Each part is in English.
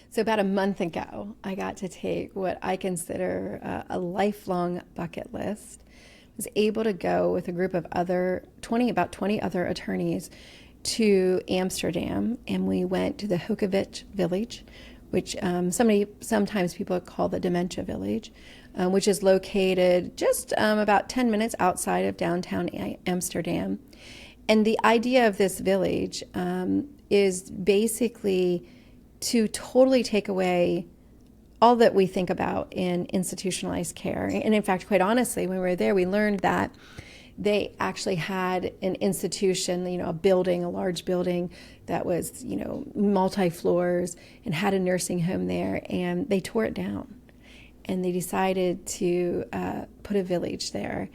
So about a month ago, I got to take what I consider a lifelong bucket list. I was able to go with a group of about 20 other attorneys to Amsterdam, and we went to the Hogeweyk Village, which sometimes people call the Dementia Village, which is located just about 10 minutes outside of downtown Amsterdam. And the idea of this village is basically to totally take away all that we think about in institutionalized care. And in fact, quite honestly, when we were there, we learned that they actually had an institution, a building, a large building that was, multi-floors and had a nursing home there, and they tore it down. And they decided to put a village there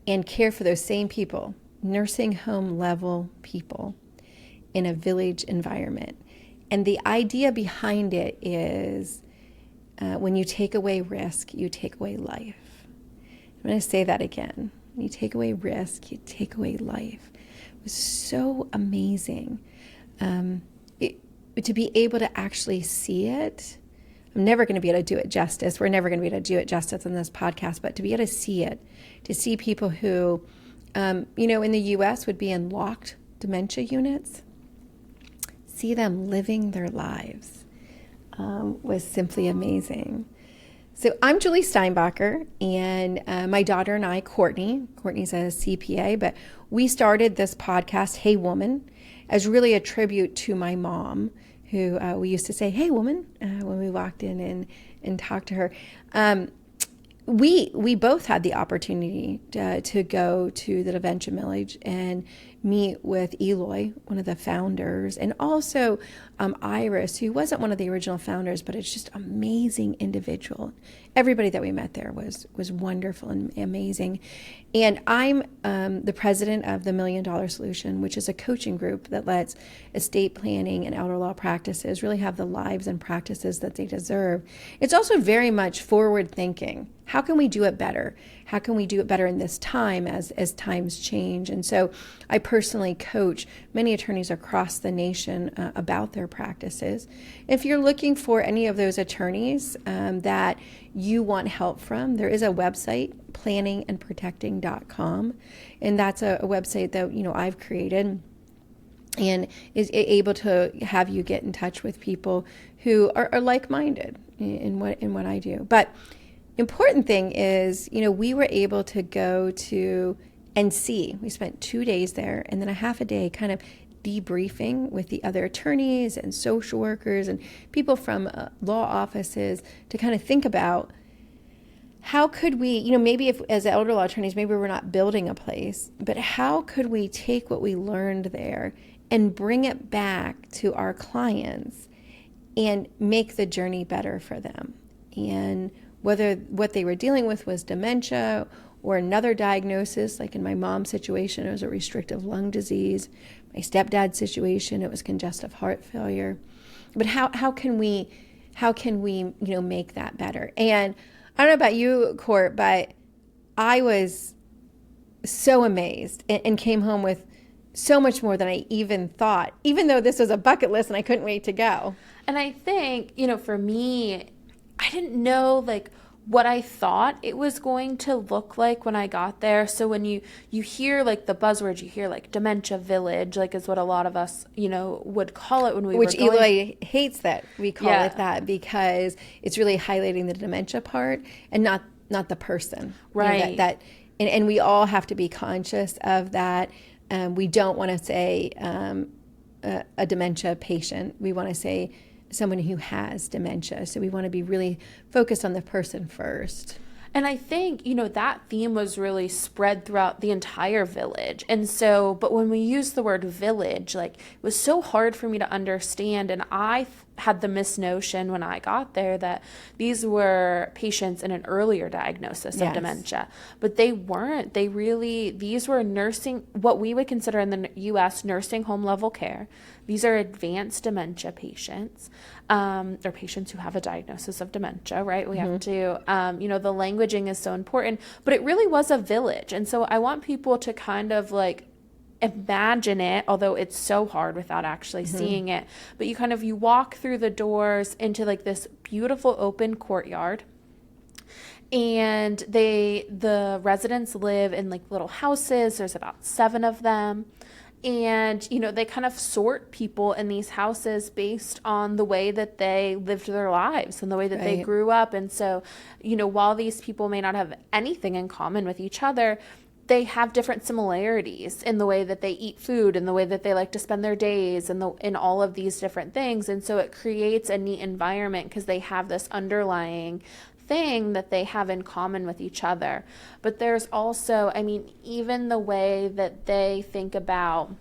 and care for those same people, nursing home level people in a village environment. And the idea behind it is when you take away risk, you take away life. I'm going to say that again. When you take away risk, you take away life. It was so amazing to be able to actually see it. I'm never going to be able to do it justice. We're never going to be able to do it justice on this podcast, but to be able to see it, to see people who, in the U.S. would be in locked dementia units, see them living their lives was simply amazing. So I'm Julie Steinbacher, and my daughter and I, Courtney's a CPA, but we started this podcast, Hey Woman, as really a tribute to my mom, who we used to say, Hey Woman, when we walked in and talked to her. We both had the opportunity to go to the Dementia Village and meet with Eloy, one of the founders, and also Iris, who wasn't one of the original founders, but it's just amazing individual. Everybody that we met there was wonderful and amazing. And I'm the president of the $1 Million Solution, which is a coaching group that lets estate planning and elder law practices really have the lives and practices that they deserve. It's also very much forward thinking. How can we do it better? How can we do it better in this time as times change? And so I personally coach many attorneys across the nation about their practices. If you're looking for any of those attorneys that you want help from, there is a website, planningandprotecting.com, and that's a website that I've created and is able to have you get in touch with people who are like-minded in what I do. But important thing is, we were able to go to and see. We spent 2 days there, and then a half a day kind of debriefing with the other attorneys and social workers and people from law offices to kind of think about how could we, maybe if as elder law attorneys, maybe we're not building a place, but how could we take what we learned there and bring it back to our clients and make the journey better for them? And whether what they were dealing with was dementia or another diagnosis, like in my mom's situation, it was a restrictive lung disease. My stepdad's situation, it was congestive heart failure. But how can we make that better? And I don't know about you, Court, but I was so amazed and came home with so much more than I even thought, even though this was a bucket list and I couldn't wait to go. And I think, for me, I didn't know what I thought it was going to look like when I got there. So when you hear the buzzwords, you hear Dementia Village, is what a lot of us, would call it when we were going. Which Eloy hates that we call it that, because it's really highlighting the dementia part and not the person. Right. And we all have to be conscious of that. We don't want to say a dementia patient. We want to say someone who has dementia. So we want to be really focused on the person first. And I think, that theme was really spread throughout the entire village. And so, but when we use the word village, it was so hard for me to understand. And I had the misnotion when I got there that these were patients in an earlier diagnosis of dementia. But they weren't. These were what we would consider in the U.S. nursing home level care. These are advanced dementia patients, or patients who have a diagnosis of dementia, right? We have to, the languaging is so important, but it really was a village. And so I want people to kind of imagine it, although it's so hard without actually seeing it. But you walk through the doors into like this beautiful open courtyard. And the residents live in like little houses. There's about 7 of them. And, they kind of sort people in these houses based on the way that they lived their lives and the way that they grew up. And so, while these people may not have anything in common with each other, they have different similarities in the way that they eat food and the way that they like to spend their days and in all of these different things. And so it creates a neat environment because they have this underlying thing that they have in common with each other. But there's also, even the way that they think about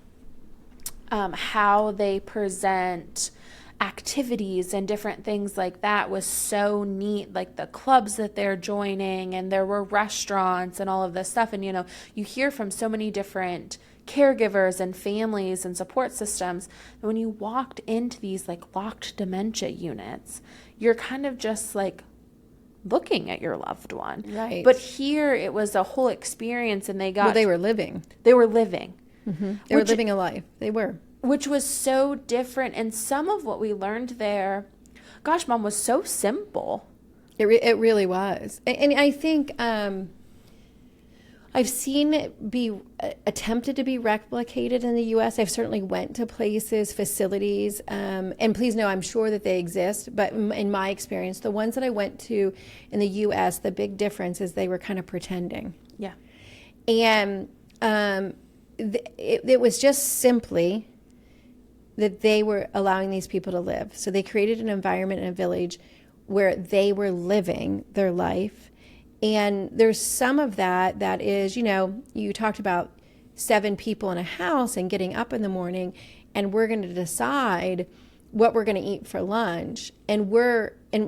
how they present activities and different things like that was so neat, like the clubs that they're joining, and there were restaurants and all of this stuff. And you hear from so many different caregivers and families and support systems, and when you walked into these like locked dementia units, you're kind of just like looking at your loved one. Right. But here it was a whole experience, and they were living. They were living. Mm-hmm. They were living a life. They were. Which was so different. And some of what we learned there, gosh, Mom, was so simple. It really was. And I think I've seen it be attempted to be replicated in the U.S. I've certainly went to places, facilities, and please know I'm sure that they exist. But in my experience, the ones that I went to in the U.S., the big difference is they were kind of pretending. Yeah. And it was just simply that they were allowing these people to live. So they created an environment in a village where they were living their life. And there's some of that is, you talked about 7 people in a house and getting up in the morning, and we're going to decide what we're going to eat for lunch. And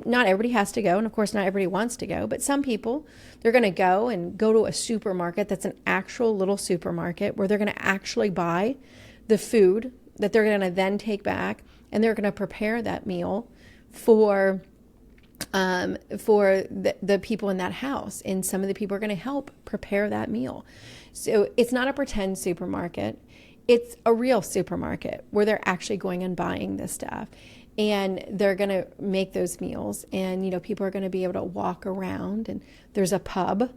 not everybody has to go. And of course, not everybody wants to go, but some people, they're going to go to a supermarket that's an actual little supermarket where they're going to actually buy the food that they're going to then take back, and they're going to prepare that meal for the people in that house. And some of the people are going to help prepare that meal. So it's not a pretend supermarket. It's a real supermarket where they're actually going and buying this stuff. And they're going to make those meals. And, people are going to be able to walk around. And there's a pub.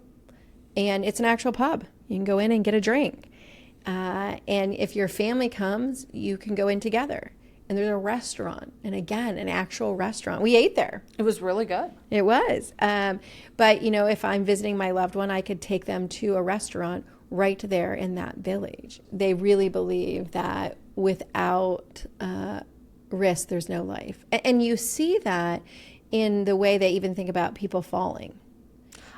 And it's an actual pub. You can go in and get a drink. And if your family comes, you can go in together. And there's a restaurant. And again, an actual restaurant. We ate there. It was really good. It was. But, if I'm visiting my loved one, I could take them to a restaurant right there in that village. They really believe that without risk, there's no life. And you see that in the way they even think about people falling.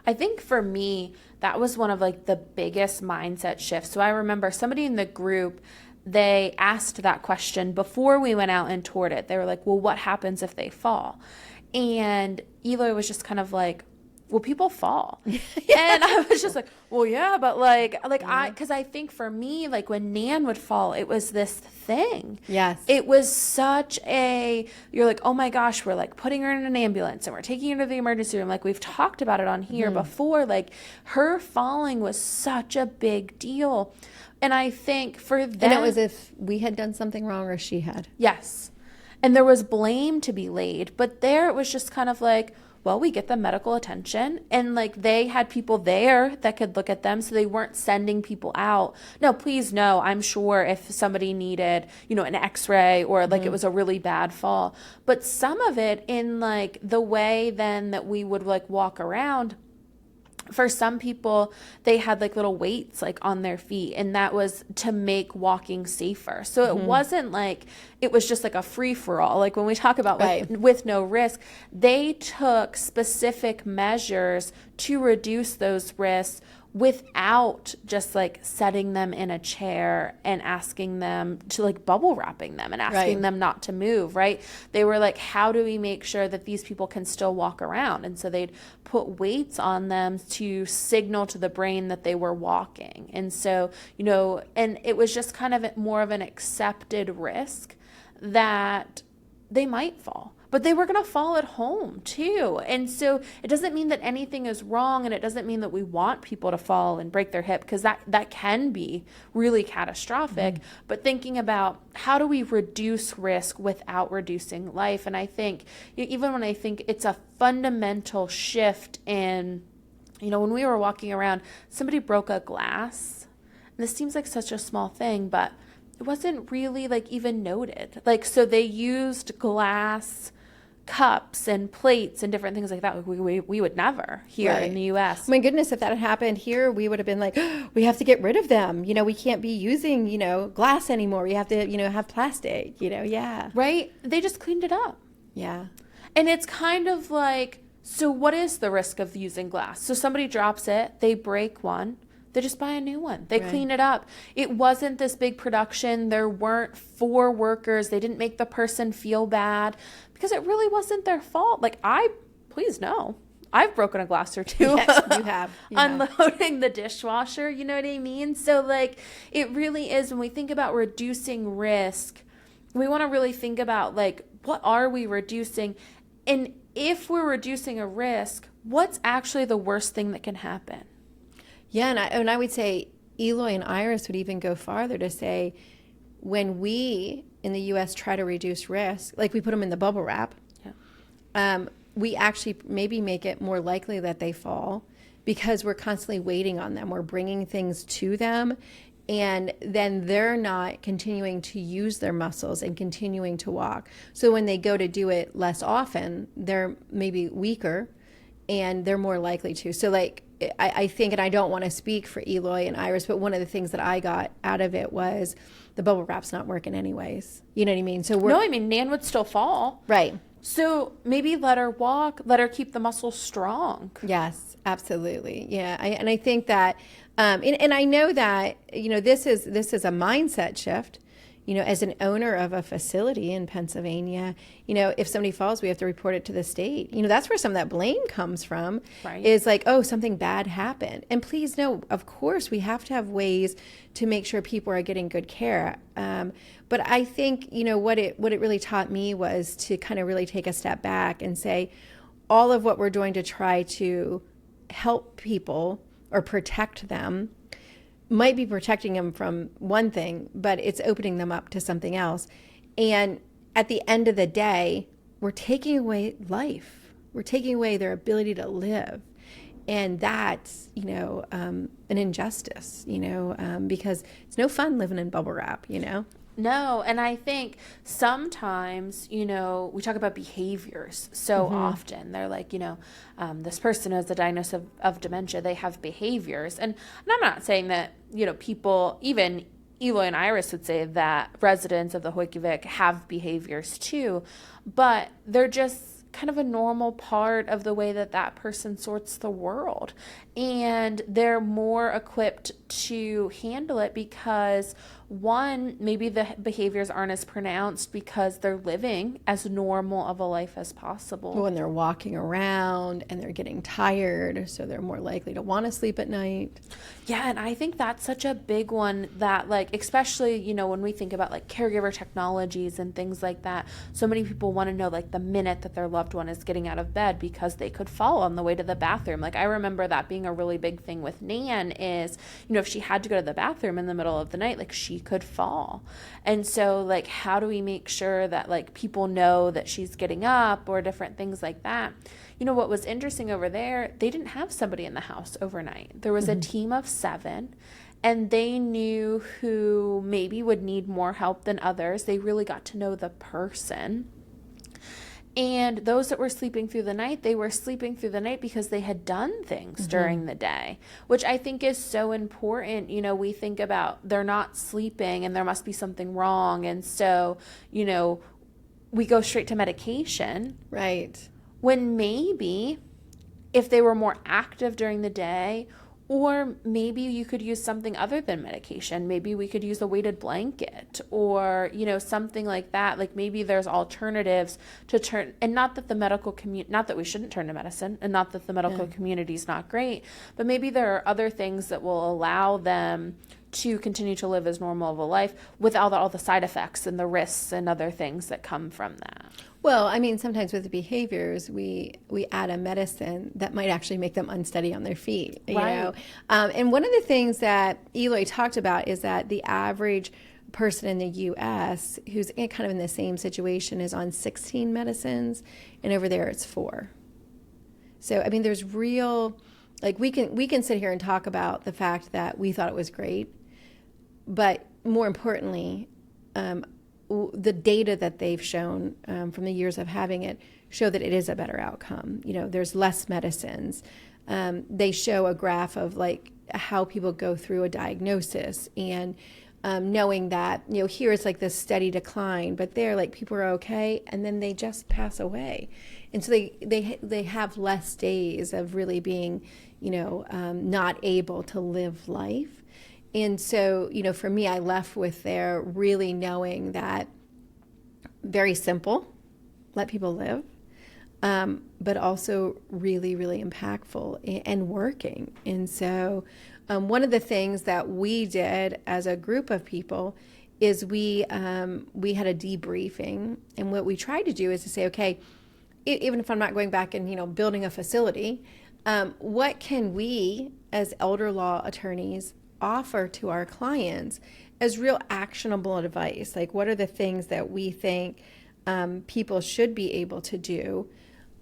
I think for me, that was one of like the biggest mindset shifts. So I remember somebody in the group, they asked that question before we went out and toured it. They were like, well, what happens if they fall? And Eloy was just kind of like, well, people fall. And I was just like, well, yeah, but because I think for me, like when Nan would fall, it was this thing. Yes. It was you're like, oh my gosh, we're like putting her in an ambulance and we're taking her to the emergency room. Like we've talked about it on here before, like her falling was such a big deal. And I think for them. And it was if we had done something wrong or she had. Yes. And there was blame to be laid. But there it was just kind of like, well, we get them medical attention, and like they had people there that could look at them, so they weren't sending people out. Now, please know, I'm sure if somebody needed, an x-ray or like it was a really bad fall, but some of it in like the way then that we would like walk around, for some people, they had like little weights like on their feet, and that was to make walking safer. So it wasn't like it was just like a free for all. Like when we talk about with no risk, they took specific measures to reduce those risks without just like setting them in a chair and asking them to like bubble wrapping them and asking them not to move, right? They were like, how do we make sure that these people can still walk around? And so they'd put weights on them to signal to the brain that they were walking. And so, and it was just kind of more of an accepted risk that they might fall. but they were going to fall at home too. And so it doesn't mean that anything is wrong, and it doesn't mean that we want people to fall and break their hip, because that can be really catastrophic. But thinking about how do we reduce risk without reducing life? And I think even when I think it's a fundamental shift in, when we were walking around, somebody broke a glass. And this seems like such a small thing, but it wasn't really like even noted. Like, so they used glass cups and plates and different things like that. We would never here in the U.S. My goodness, if that had happened here, we would have been like, oh, we have to get rid of them. We can't be using, glass anymore. We have to, have plastic, yeah. Right? They just cleaned it up. Yeah. And it's kind of like, so what is the risk of using glass? So somebody drops it, they break one, they just buy a new one. They clean it up. It wasn't this big production. There weren't 4 workers. They didn't make the person feel bad because it really wasn't their fault. Like, please no, I've broken a glass or 2. Yes, you have. Unloading the dishwasher, you know what I mean? So like, it really is, when we think about reducing risk, we want to really think about like, what are we reducing? And if we're reducing a risk, what's actually the worst thing that can happen? Yeah, and I would say Eloy and Iris would even go farther to say, when we in the U.S. try to reduce risk, like we put them in the bubble wrap, we actually maybe make it more likely that they fall because we're constantly waiting on them. We're bringing things to them, and then they're not continuing to use their muscles and continuing to walk. So when they go to do it less often, they're maybe weaker and they're more likely to. So like, I think, and I don't want to speak for Eloy and Iris, but one of the things that I got out of it was the bubble wrap's not working anyways. You know what I mean? So Nan would still fall. Right. So maybe let her walk, let her keep the muscles strong. Yes, absolutely. Yeah. And I think that, and I know that, this is a mindset shift. As an owner of a facility in Pennsylvania, if somebody falls, we have to report it to the state. That's where some of that blame comes from, right? Is like, oh, something bad happened. And please know, of course, we have to have ways to make sure people are getting good care. But I think, what it really taught me was to kind of really take a step back and say, all of what we're doing to try to help people or protect them might be protecting them from one thing, but it's opening them up to something else. And at the end of the day, we're taking away life. We're taking away their ability to live. And that's, an injustice, because it's no fun living in bubble wrap, No, and I think sometimes, we talk about behaviors so often. They're like, this person has a diagnosis of dementia, they have behaviors. And I'm not saying that, people, even Eloy and Iris would say that residents of the Hogeweyk have behaviors too, but they're just kind of a normal part of the way that person sorts the world. And they're more equipped to handle it because, one, maybe the behaviors aren't as pronounced because they're living as normal of a life as possible. When they're walking around and they're getting tired, so they're more likely to want to sleep at night. Yeah, and I think that's such a big one that, like, especially, when we think about, like, caregiver technologies and things like that, so many people want to know, like, the minute that their loved one is getting out of bed because they could fall on the way to the bathroom. Like, I remember that being a really big thing with Nan is, if she had to go to the bathroom in the middle of the night, like, she could fall. And so, like, how do we make sure that, like, people know that she's getting up or different things like that? What was interesting over there, they didn't have somebody in the house overnight. There was a team of 7, and they knew who maybe would need more help than others. They really got to know the person. And those that were sleeping through the night, they were sleeping through the night because they had done things during the day, which I think is so important. We think about they're not sleeping and there must be something wrong. And so, we go straight to medication. Right. When maybe if they were more active during the day, or maybe you could use something other than medication. Maybe we could use a weighted blanket or, something like that. Like maybe there's alternatives to turn, and not that the medical community, not that we shouldn't turn to medicine and not that the medical community is not great, but maybe there are other things that will allow them to continue to live as normal of a life without all the side effects and the risks and other things that come from that. Well, I mean, sometimes with the behaviors, we add a medicine that might actually make them unsteady on their feet, you Right. know. And one of the things that Eloy talked about is that the average person in the U.S. who's kind of in the same situation is on 16 medicines, and over there it's 4. So, I mean, there's real, like we can sit here and talk about the fact that we thought it was great, but more importantly, the data that they've shown from the years of having it show that it is a better outcome. You know, there's less medicines. They show a graph of like how people go through a diagnosis and knowing that, you know, here it's like this steady decline, but there like people are okay and then they just pass away. And so they have less days of really being, you know, not able to live life. And so, you know, for me, I left with there really knowing that very simple, let people live, but also really, really impactful and working. And so one of the things that we did as a group of people is we had a debriefing. And what we tried to do is to say, okay, even if I'm not going back and, you know, building a facility, what can we as elder law attorneys offer to our clients as real actionable advice? Like, what are the things that we think people should be able to do?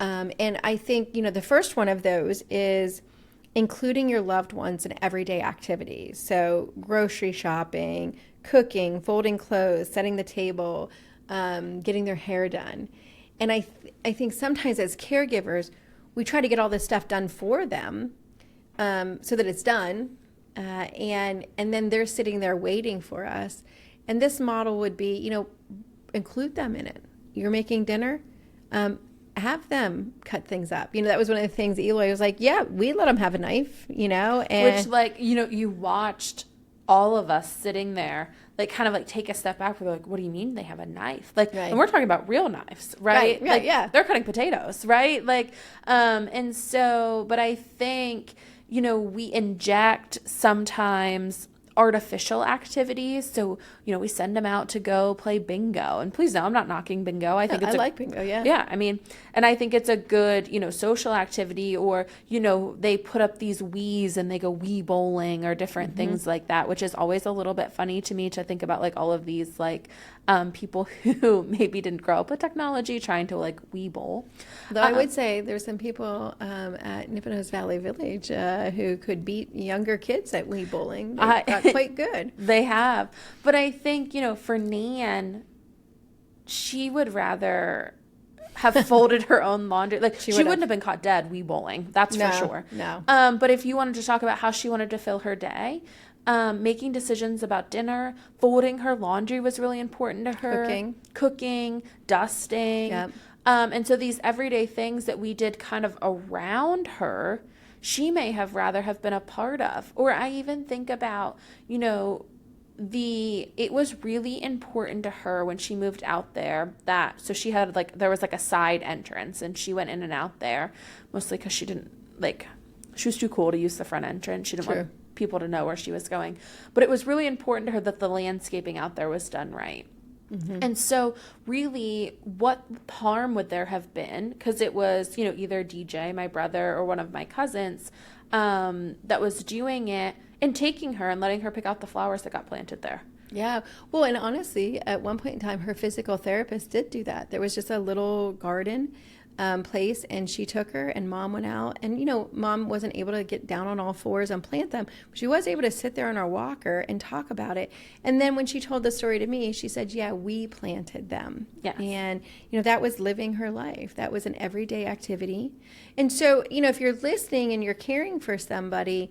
And I think, you know, the first one of those is including your loved ones in everyday activities. So grocery shopping, cooking, folding clothes, setting the table, getting their hair done. And I think sometimes as caregivers, we try to get all this stuff done for them so that it's done. And then they're sitting there waiting for us. And this model would be, you know, include them in it. You're making dinner, have them cut things up. You know, that was one of the things Eloy was like, yeah, we let them have a knife, you know. And Which, like, you know, you watched all of us sitting there, like, kind of like take a step back. We're like, what do you mean they have a knife? Like, Right. and we're talking about real knives, right? Right, like, yeah. They're cutting potatoes, right? Like, and so, but I think, you know, we inject sometimes artificial activities. So, you know, we send them out to go play bingo. And please know, I'm not knocking bingo. I think I like bingo, yeah. Yeah, I mean, and I think it's a good, you know, social activity. Or, you know, they put up these Wiis and they go Wii bowling or different things like that, which is always a little bit funny to me to think about, like, all of these, like, people who maybe didn't grow up with technology trying to, like, Wii bowl. Though I would say there's some people at Nipponose Valley Village who could beat younger kids at Wii bowling. They got quite good. They have. But I think, you know, for Nan, she would rather have folded her own laundry. Like, she wouldn't have been caught dead Wii bowling. That's for sure. No. But if you wanted to talk about how she wanted to fill her day, making decisions about dinner, folding her laundry was really important to her. Cooking, dusting. Yep. And so these everyday things that we did kind of around her, she may have rather have been a part of. Or I even think about, you know, it was really important to her when she moved out there that, so she had like, there was like a side entrance and she went in and out there mostly because she didn't, like, she was too cool to use the front entrance. She didn't want people to know where she was going. But it was really important to her that the landscaping out there was done right. And so really, what harm would there have been? Because it was, you know, either DJ, my brother, or one of my cousins that was doing it and taking her and letting her pick out the flowers that got planted there. Yeah. Well, and honestly, at one point in time, her physical therapist did do that. There was just a little garden place, and she took her, and Mom went out. And, you know, Mom wasn't able to get down on all fours and plant them. But she was able to sit there on our walker and talk about it. And then when she told the story to me, she said, yeah, we planted them. Yes. And, you know, that was living her life. That was an everyday activity. And so, you know, if you're listening and you're caring for somebody,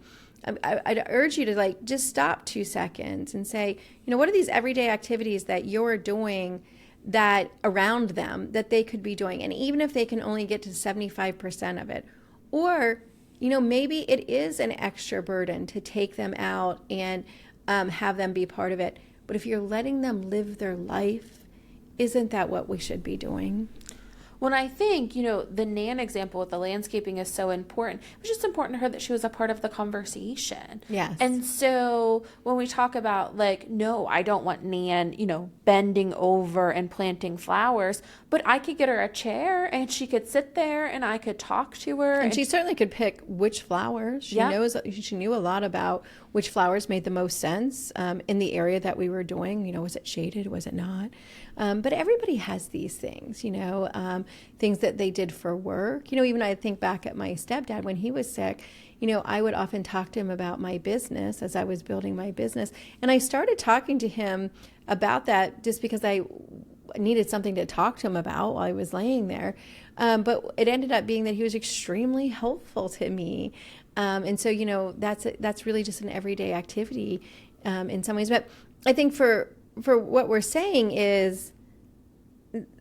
I'd urge you to, like, just stop 2 seconds and say, you know, what are these everyday activities that you're doing that around them that they could be doing? And even if they can only get to 75% of it, or, you know, maybe it is an extra burden to take them out and have them be part of it. But if you're letting them live their life, isn't that what we should be doing? When I think, the Nan example with the landscaping is so important. It was just important to her that she was a part of the conversation. Yes. And so when we talk about like, no, I don't want Nan, bending over and planting flowers, but I could get her a chair and she could sit there and I could talk to her. And she certainly could pick which flowers. She knew a lot about which flowers made the most sense in the area that we were doing. Was it shaded? Was it not? But everybody has these things, things that they did for work. Even I think back at my stepdad when he was sick, I would often talk to him about my business as I was building my business. And I started talking to him about that just because I needed something to talk to him about while I was laying there. But it ended up being that he was extremely helpful to me. And so, that's really just an everyday activity in some ways. But I think for what we're saying is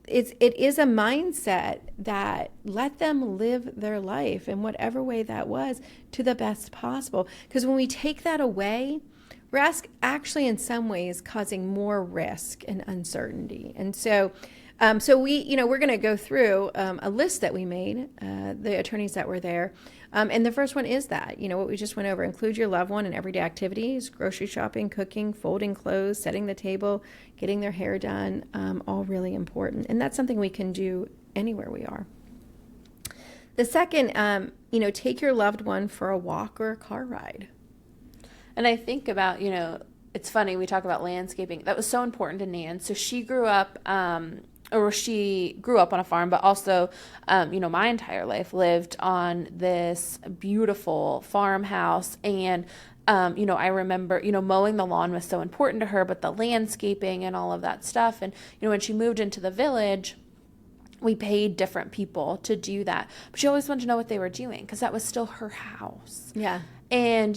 it is a mindset that let them live their life in whatever way that was to the best possible. Because when we take that away, we're actually in some ways causing more risk and uncertainty. And so we're going to go through a list that we made, the attorneys that were there. And the first one is that, what we just went over, include your loved one in everyday activities, grocery shopping, cooking, folding clothes, setting the table, getting their hair done, all really important. And that's something we can do anywhere we are. The second, take your loved one for a walk or a car ride. And I think about, it's funny, we talk about landscaping. That was so important to Nan. So she grew up on a farm, but also, my entire life lived on this beautiful farmhouse. And, I remember, mowing the lawn was so important to her, but the landscaping and all of that stuff. And, when she moved into the village, we paid different people to do that. But she always wanted to know what they were doing because that was still her house. Yeah. And,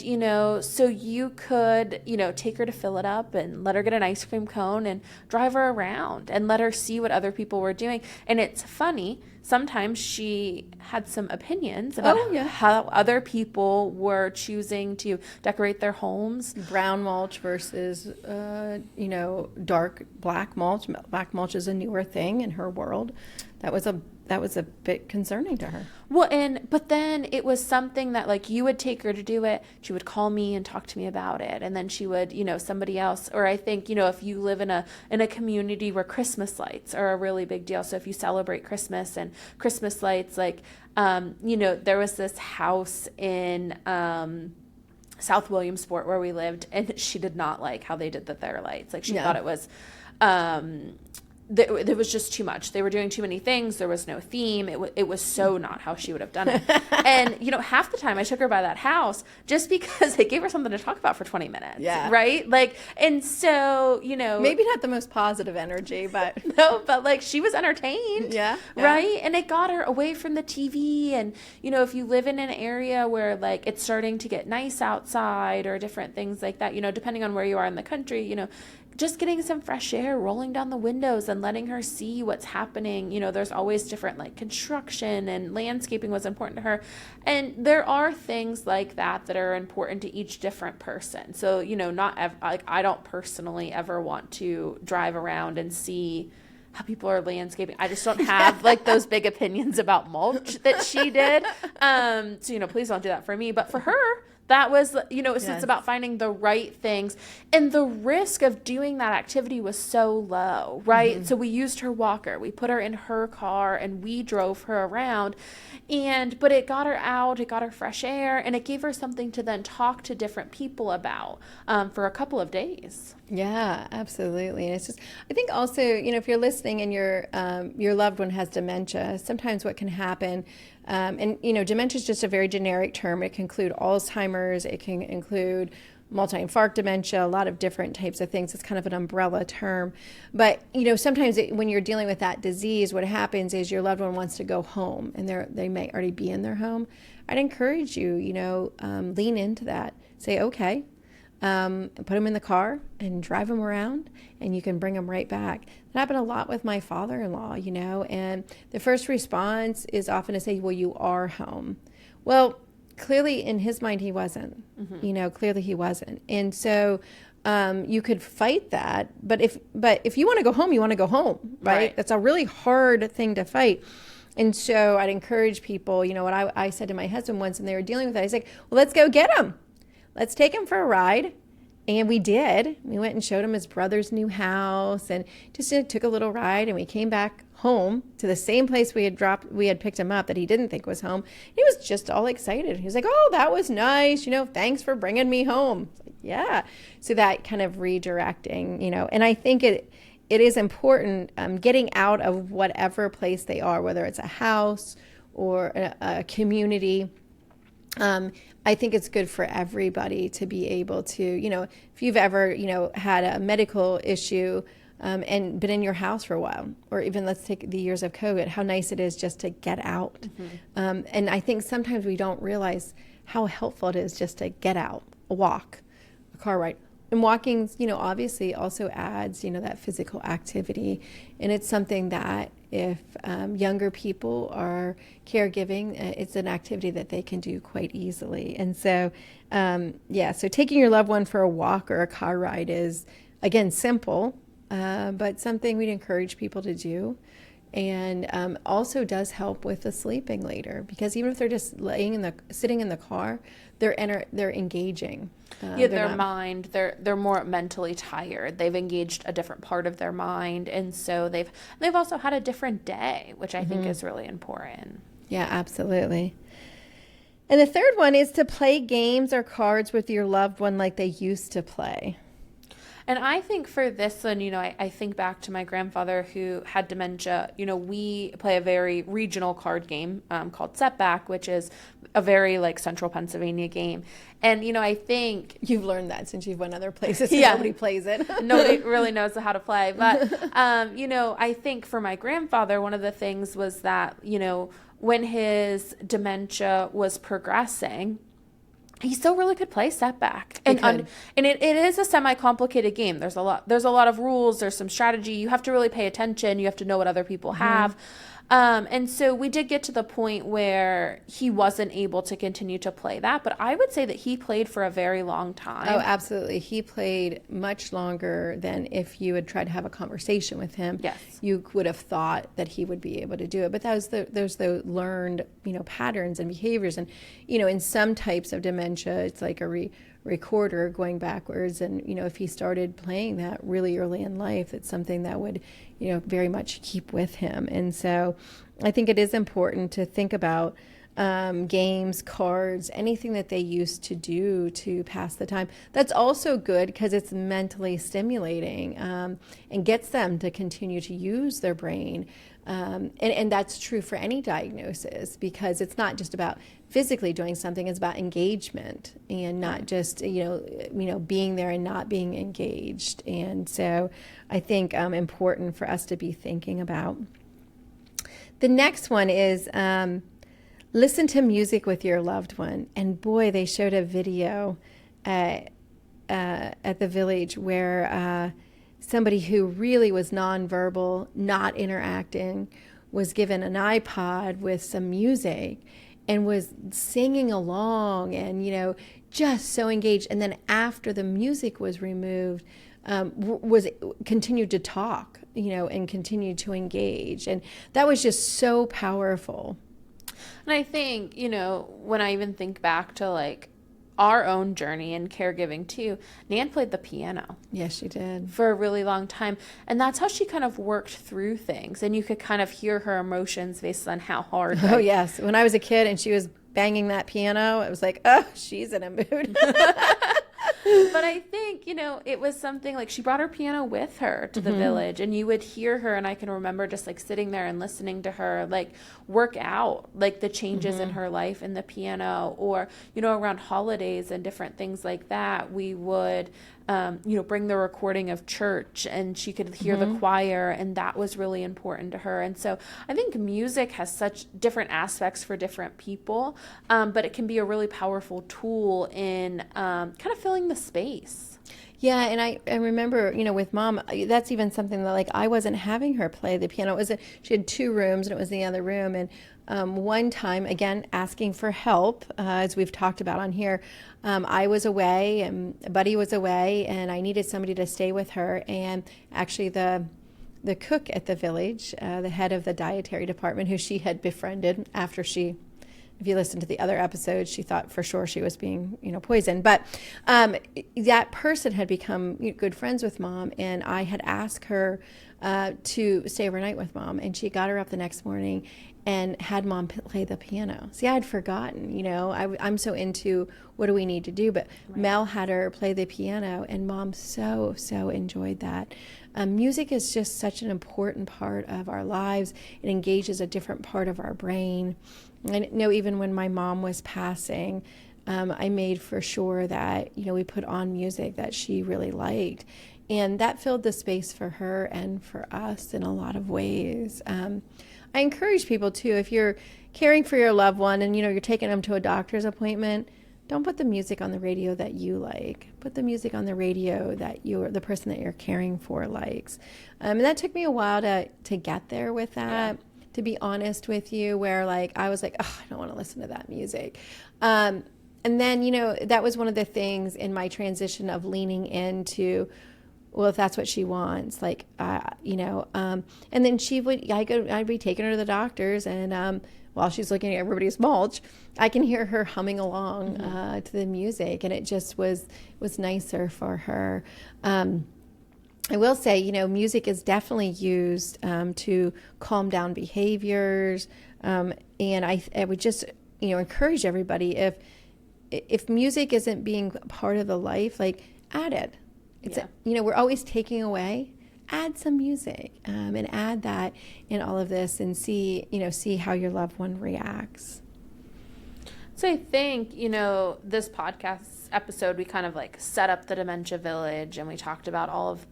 so you could, take her to fill it up and let her get an ice cream cone and drive her around and let her see what other people were doing. And it's funny, sometimes she had some opinions about how other people were choosing to decorate their homes. Brown mulch versus, dark black mulch. Black mulch is a newer thing in her world. That was a bit concerning to her. Well, but then it was something that like you would take her to do it. She would call me and talk to me about it. And then she would, somebody else, or I think, if you live in a community where Christmas lights are a really big deal. So if you celebrate Christmas and Christmas lights, like, there was this house in, South Williamsport where we lived, and she did not like how they did their lights. Like she thought it was, there was just too much. They were doing too many things. There was no theme. It was so not how she would have done it. And, half the time I took her by that house just because it gave her something to talk about for 20 minutes. Yeah. Right? Like, and so, maybe not the most positive energy, but. No, but like she was entertained. Yeah. Right? And it got her away from the TV. And, if you live in an area where like it's starting to get nice outside or different things like that, depending on where you are in the country, just getting some fresh air, rolling down the windows and letting her see what's happening. there's always different like construction and landscaping was important to her. And there are things like that are important to each different person. So, I don't personally ever want to drive around and see how people are landscaping. I just don't have like those big opinions about mulch that she did. So, please don't do that for me. But for her, that was, so it's about finding the right things. And the risk of doing that activity was so low, right? Mm-hmm. So we used her walker. We put her in her car and we drove her around. But it got her out, it got her fresh air, and it gave her something to then talk to different people about for a couple of days. Yeah, absolutely. And it's just, I think also, if you're listening and your loved one has dementia, sometimes what can happen, dementia is just a very generic term. It can include Alzheimer's, it can include multi-infarct dementia, a lot of different types of things. It's kind of an umbrella term. But, sometimes when you're dealing with that disease, what happens is your loved one wants to go home and they may already be in their home. I'd encourage you, lean into that. Say, okay, put them in the car and drive them around and you can bring them right back. That happened a lot with my father-in-law, and the first response is often to say, well, you are home. Well, clearly in his mind, he wasn't, clearly he wasn't. And so you could fight that. But if you want to go home, you want to go home, right? That's a really hard thing to fight. And so I'd encourage people, what I said to my husband once, and they were dealing with it, I said, well, let's go get him. Let's take him for a ride. And we did. We went and showed him his brother's new house and just took a little ride. And we came back home to the same place we had picked him up that he didn't think was home. He was just all excited. He was like, oh, that was nice. Thanks for bringing me home. Like, yeah. So that kind of redirecting, and I think it is important getting out of whatever place they are, whether it's a house or a community. I think it's good for everybody to be able to, if you've ever, had a medical issue and been in your house for a while, or even let's take the years of COVID, how nice it is just to get out. Mm-hmm. And I think sometimes we don't realize how helpful it is just to get out, a walk, a car ride. And walking, obviously also adds, that physical activity. And it's something that if younger people are caregiving, it's an activity that they can do quite easily. And so, so taking your loved one for a walk or a car ride is, again, simple, but something we'd encourage people to do. And also does help with the sleeping later, because even if they're just sitting in the car, they're engaging. They're more mentally tired. They've engaged a different part of their mind, and so they've also had a different day, which I think is really important. Yeah, absolutely. And the third one is to play games or cards with your loved one like they used to play. And I think for this one, I think back to my grandfather who had dementia. We play a very regional card game called Setback, which is a very central Pennsylvania game. And, I think you've learned that since you've went other places and nobody plays it. Nobody really knows how to play. But, I think for my grandfather, one of the things was that, when his dementia was progressing, he still really could play Setback. And it is a semi-complicated game. There's a lot of rules. There's some strategy. You have to really pay attention. You have to know what other people have. And so we did get to the point where he wasn't able to continue to play that. But I would say that he played for a very long time. Oh, absolutely. He played much longer than if you had tried to have a conversation with him. Yes. You would have thought that he would be able to do it. But there's the learned, patterns and behaviors. And, in some types of dementia, it's like a recorder going backwards. And, if he started playing that really early in life, it's something that would, very much keep with him. And so I think it is important to think about games, cards, anything that they used to do to pass the time. That's also good because it's mentally stimulating and gets them to continue to use their brain. And that's true for any diagnosis, because it's not just about physically doing something, it's about engagement and not just, being there and not being engaged. And so I think important for us to be thinking about. The next one is listen to music with your loved one. And boy, they showed a video at the village where somebody who really was nonverbal, not interacting, was given an iPod with some music and was singing along and, just so engaged. And then after the music was removed, was continued to talk, and continued to engage. And that was just so powerful. And I think, when I even think back to our own journey in caregiving too, Nan played the piano. Yes, she did. For a really long time. And that's how she kind of worked through things. And you could kind of hear her emotions based on how hard. Oh, yes. When I was a kid and she was banging that piano, it was like, oh, she's in a mood. But I think, it was something she brought her piano with her to the village, and you would hear her. And I can remember just sitting there and listening to her, work out, the changes in her life in the piano, or, around holidays and different things like that. We would, bring the recording of church, and she could hear the choir, and that was really important to her. And so I think music has such different aspects for different people, but it can be a really powerful tool in kind of filling the space. Yeah, and I remember, with mom, that's even something that like I wasn't having her play the piano. She had two rooms and it was the other room. And one time, again, asking for help, as we've talked about on here, I was away and Buddy was away and I needed somebody to stay with her. And actually the cook at the village, the head of the dietary department, who she had befriended after if you listen to the other episodes, she thought for sure she was being, poisoned. But that person had become good friends with mom, and I had asked her to stay overnight with mom, and she got her up the next morning and had mom play the piano. See, I had forgotten, I'm so into what do we need to do, but right. Mel had her play the piano, and mom so enjoyed that. Music is just such an important part of our lives. It engages a different part of our brain. I know even when my mom was passing, I made for sure that, we put on music that she really liked. And that filled the space for her and for us in a lot of ways. I encourage people too, if you're caring for your loved one and, you're taking them to a doctor's appointment, don't put the music on the radio that you like. Put the music on the radio that the person that you're caring for likes. And that took me a while to get there with that. Yeah. To be honest with you, where like I was like, oh, I don't want to listen to that music. And then, that was one of the things in my transition of leaning into, well, if that's what she wants, like, and then I'd be taking her to the doctors, and while she's looking at everybody's mulch, I can hear her humming along to the music, and it just was nicer for her. I will say, music is definitely used to calm down behaviors, and I would just, encourage everybody, if music isn't being part of the life, like, add it. We're always taking away. Add some music and add that in all of this, and see how your loved one reacts. So I think, this podcast episode, we kind of like set up the Dementia Village, and we talked about all of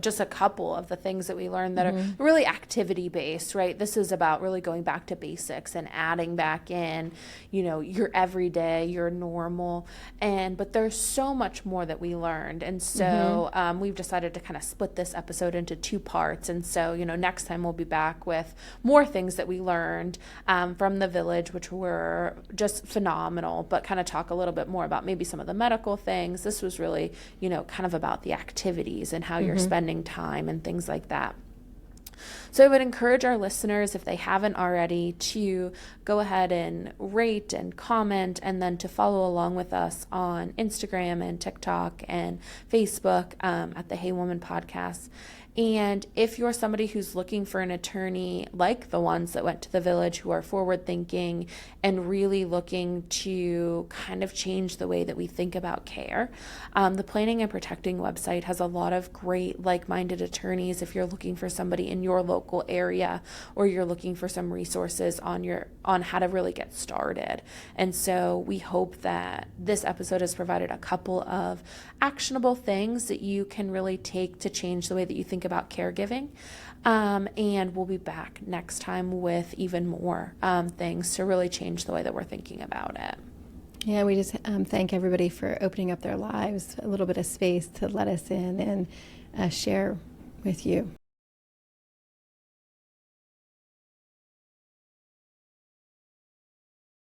just a couple of the things that we learned that are really activity based, right? This is about really going back to basics and adding back in, your everyday, your normal, but there's so much more that we learned. And so we've decided to kind of split this episode into two parts. And so, next time we'll be back with more things that we learned from the village, which were just phenomenal, but kind of talk a little bit more about maybe some of the medical things. This was really, kind of about the activities and how you're spending time and things like that. So I would encourage our listeners, if they haven't already, to go ahead and rate and comment, and then to follow along with us on Instagram and TikTok and Facebook at the Hey Woman Podcast. And if you're somebody who's looking for an attorney like the ones that went to the village, who are forward thinking and really looking to kind of change the way that we think about care, the Planning and Protecting website has a lot of great like-minded attorneys if you're looking for somebody in your local area, or you're looking for some resources on how to really get started. And so we hope that this episode has provided a couple of actionable things that you can really take to change the way that you think about caregiving. And we'll be back next time with even more things to really change the way that we're thinking about it. Yeah, we just thank everybody for opening up their lives, a little bit of space to let us in and share with you.